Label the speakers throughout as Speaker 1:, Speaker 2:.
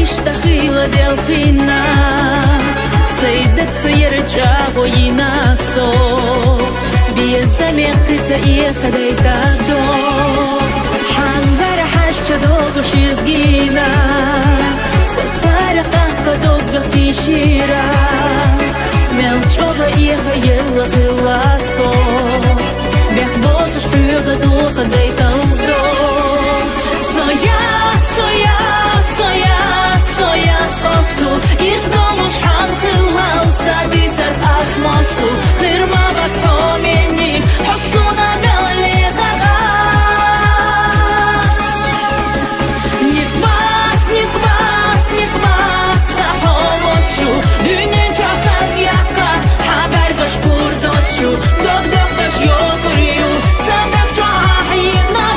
Speaker 1: Ishtahila delfina Сейдется ярчаго и насо Без заметы ехать до Хангара хаща долго шизгина Сацара как долго тишира Мелчого ехала ласо Бех боту шпюга духа дейта узро Соя И снова шхан хылался дисер асмацу Хырма батхомени Хосуна мелли загас Нихмас Сахомочу Дюнен чахан яка Хабар гош курдочу Док гош йогурю Садак чахин на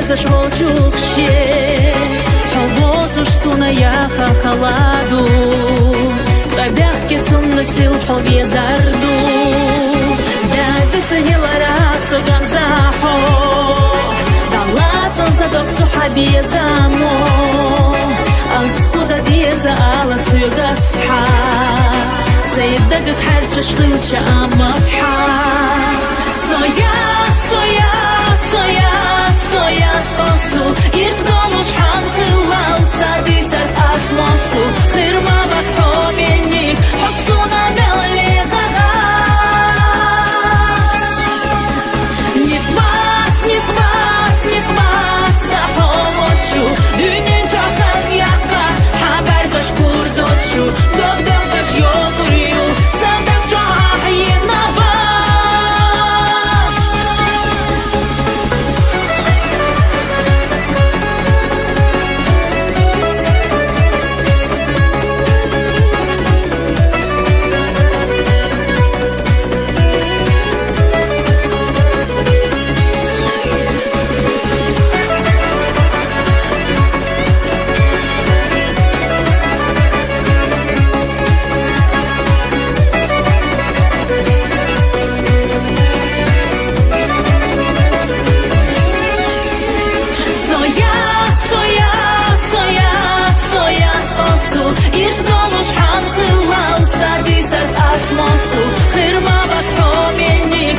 Speaker 1: Зашел чухще Вот уж суна яха халаду Побягки цун носил полве зарду Да высадила расу гамзахо Далацон задок тухаби замо Ансуда деза ала суюгасха Сейдагак харча шхылча амасха Соя отцу И снова шхан хылался дисер асмацу Хырма батхомени Хосуна мелли загас Нихмас Сахомочу Дюнен чахан яка Хабар гош курдочу Док гош йогурю Садак чахин на И снова шхан хылался дисер асмацу Хырма батхомени